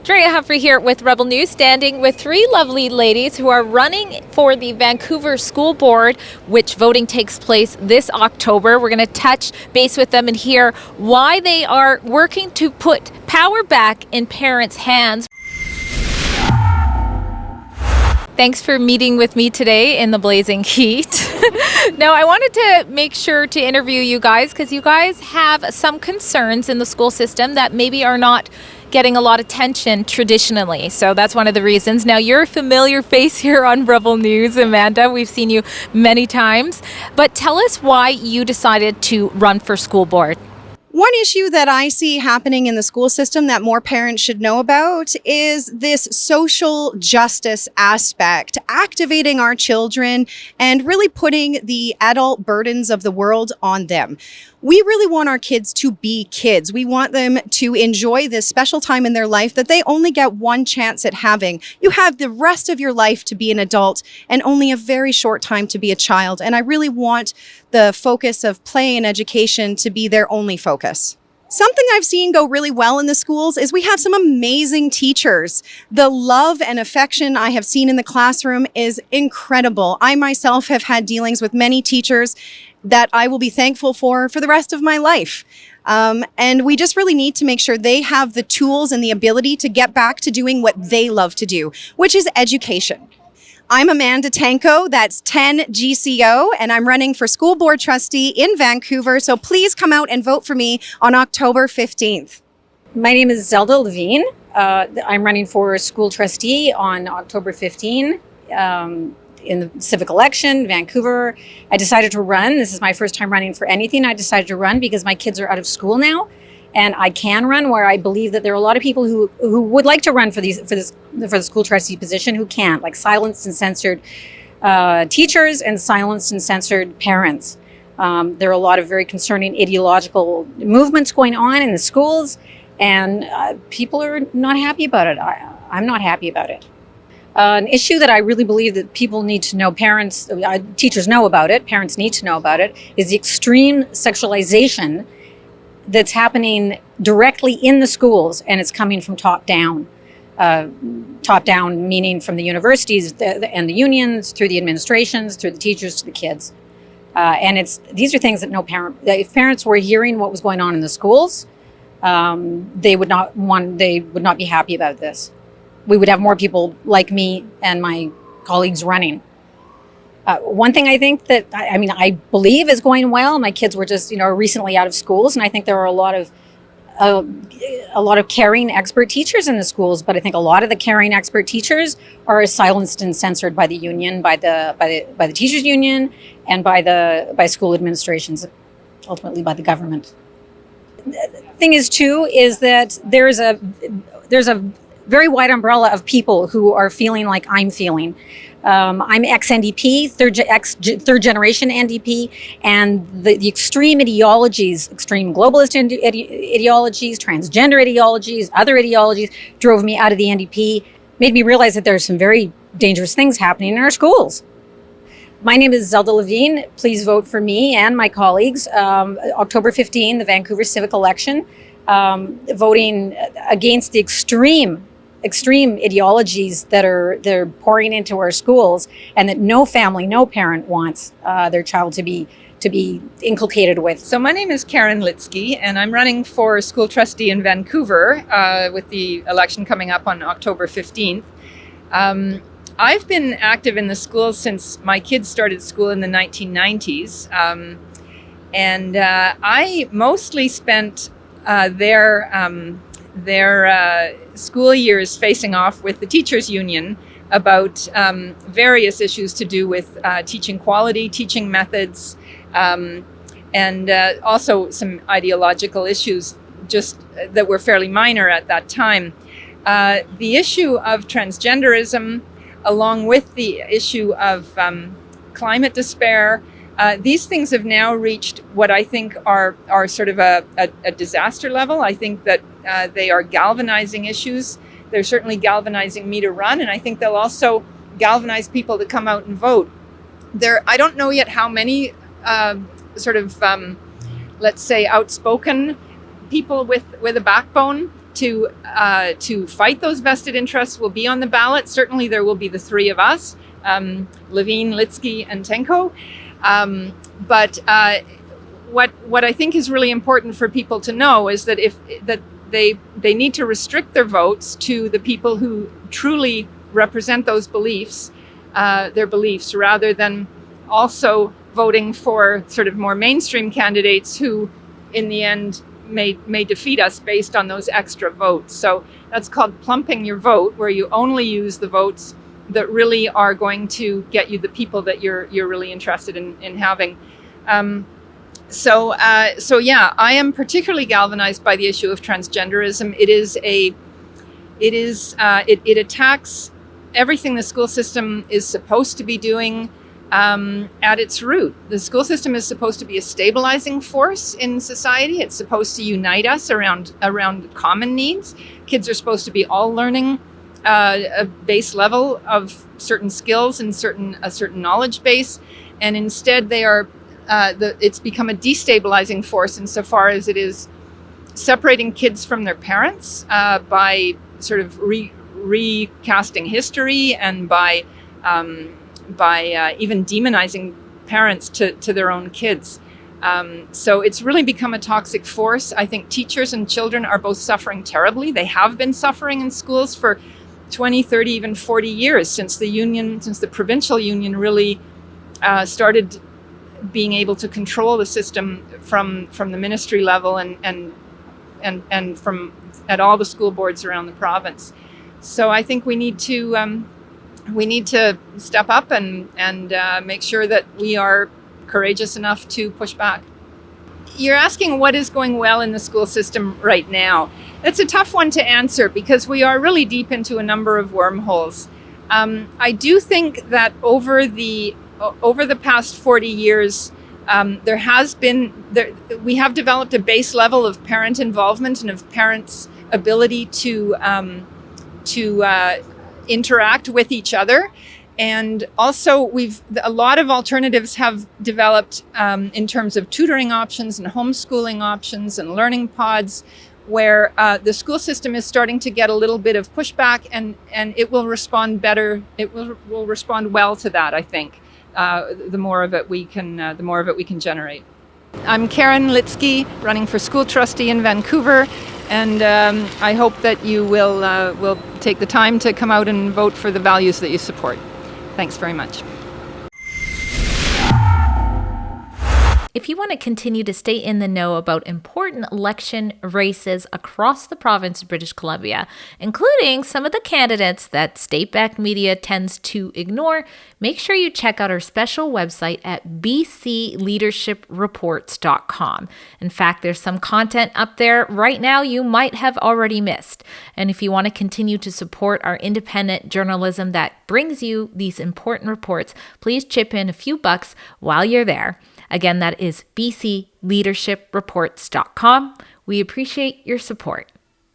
Drea Humphrey here with Rebel News, standing with three lovely ladies who are running for the Vancouver School Board, which voting takes place this October. We're going to touch base with them and hear why they are working to put power back in parents' hands. Thanks for meeting with me today in the blazing heat. Now, I wanted to make sure to interview you guys because you guys have some concerns in the school system that maybe are not getting a lot of attention traditionally. So that's one of the reasons. Now, you're a familiar face here on Rebel News, Amanda. We've seen you many times. But tell us why you decided to run for school board. One issue that I see happening in the school system that more parents should know about is this social justice aspect, activating our children and really putting the adult burdens of the world on them. We really want our kids to be kids. We want them to enjoy this special time in their life that they only get one chance at having. You have the rest of your life to be an adult and only a very short time to be a child. And I really want the focus of play and education to be their only focus. Something I've seen go really well in the schools is we have some amazing teachers. The love and affection I have seen in the classroom is incredible. I myself have had dealings with many teachers that I will be thankful for the rest of my life. And we just really need to make sure they have the tools and the ability to get back to doing what they love to do, which is education. I'm Amanda Tanko, that's 10 GCO, and I'm running for school board trustee in Vancouver. So please come out and vote for me on October 15th. My name is Zelda Levine. I'm running for school trustee on October 15 in the civic election, Vancouver. I decided to run. This is my first time running for anything. I decided to run because my kids are out of school now, and I can run, where I believe that there are a lot of people who would like to run for the school trustee position who can't, like silenced and censored teachers and silenced and censored parents. There are a lot of very concerning ideological movements going on in the schools, and people are not happy about it. I'm not happy about it. An issue that I really believe that people need to know, teachers know about it, parents need to know about it, is the extreme sexualization that's happening directly in the schools, and it's coming from top down. Top down meaning from the universities and the unions, through the administrations, through the teachers to the kids. And these are things that if parents were hearing what was going on in the schools, they would not be happy about this. We would have more people like me and my colleagues running. One thing I think that, I believe is going well, my kids were just, recently out of schools, and I think there are a lot of caring expert teachers in the schools, but I think a lot of the caring expert teachers are silenced and censored by the union, by the teachers union, and by school administrations, ultimately by the government. The thing is too, is that there's a very wide umbrella of people who are feeling like I'm feeling. I'm ex-NDP, third generation NDP, and the extreme ideologies, extreme globalist ideologies, transgender ideologies, other ideologies drove me out of the NDP, made me realize that there's some very dangerous things happening in our schools. My name is Zelda Levine. Please vote for me and my colleagues. October 15, the Vancouver civic election, voting against the extreme ideologies that they're pouring into our schools, and that no family, no parent wants their child to be inculcated with. So my name is Litzky, and I'm running for school trustee in Vancouver with the election coming up on October 15th. I've been active in the schools since my kids started school in the 1990s, and I mostly spent their school years facing off with the teachers union about various issues to do with teaching quality, teaching methods, and also some ideological issues just that were fairly minor at that time. The issue of transgenderism, along with the issue of climate despair, these things have now reached what I think are sort of a disaster level. I think that they are galvanizing issues. They're certainly galvanizing me to run, and I think they'll also galvanize people to come out and vote. I don't know yet how many let's say outspoken people with a backbone to fight those vested interests will be on the ballot. Certainly there will be the three of us, Levine, Litzky, and Tanko. But what I think is really important for people to know is that they need to restrict their votes to the people who truly represent those beliefs, their beliefs, rather than also voting for sort of more mainstream candidates who, in the end, may defeat us based on those extra votes. So that's called plumping your vote, where you only use the votes that really are going to get you the people that you're really interested in having. So yeah, I am particularly galvanized by the issue of transgenderism. It attacks everything the school system is supposed to be doing at its root. The school system is supposed to be a stabilizing force in society. It's supposed to unite us around common needs. Kids are supposed to be all learning a base level of certain skills and a certain knowledge base, and instead they are. It's become a destabilizing force insofar as it is separating kids from their parents by sort of recasting history and by even demonizing parents to their own kids. So it's really become a toxic force. I think teachers and children are both suffering terribly. They have been suffering in schools for 20, 30, even 40 years since the provincial union really started being able to control the system from the ministry level and from at all the school boards around the province. So I think we need to step up and make sure that we are courageous enough to push back. You're asking what is going well in the school system right now. It's a tough one to answer because we are really deep into a number of wormholes. I do think that over the past 40 years, we have developed a base level of parent involvement and of parents' ability to interact with each other. And also a lot of alternatives have developed in terms of tutoring options and homeschooling options and learning pods, where the school system is starting to get a little bit of pushback, and it will respond better. It will respond well to that, I think. The more of it we can generate. I'm Karen Litzky, running for school trustee in Vancouver, and I hope that you will take the time to come out and vote for the values that you support. Thanks very much. If you want to continue to stay in the know about important election races across the province of British Columbia, including some of the candidates that state-backed media tends to ignore, make sure you check out our special website at bcleadership.reports.com. In fact, there's some content up there right now you might have already missed. And if you want to continue to support our independent journalism that brings you these important reports, please chip in a few bucks while you're there. Again, that is bcleadership.reports.com. We appreciate your support.